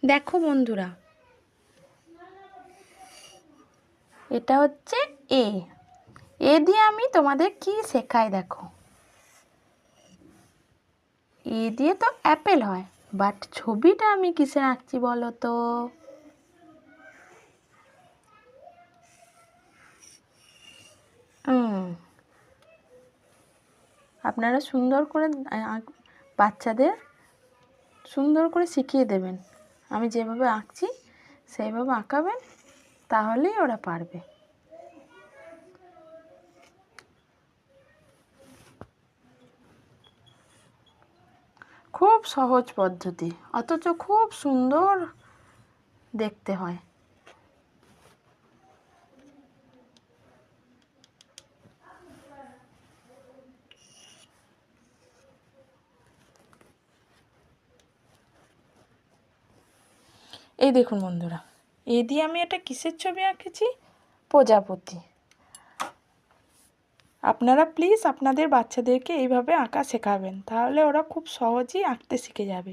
দেখো বন্ধুরা, এটা হচ্ছে এ। এ দিয়ে আমি তোমাদের কি শেখাই দেখো। এ দিয়ে তো অ্যাপেল হয়, বাট ছবিটা আমি কিসে আঁকছি বলো তো? আপনারা সুন্দর করে বাচ্চাদের সুন্দর করে শিখিয়ে দেবেন। আমি যেভাবে আঁকছি সেইভাবে আঁকাবেন, তাহলেই ওরা পারবে। খুব সহজ পদ্ধতি, অথচ খুব সুন্দর দেখতে হয়। এই দেখুন বন্ধুরা, এই দিয়ে আমি একটা কিসের ছবি আঁকেছি? প্রজাপতি। আপনারা প্লিজ আপনাদের বাচ্চাদেরকে এইভাবে আঁকা শেখাবেন, তাহলে ওরা খুব সহজেই আঁকতে শিখে যাবে।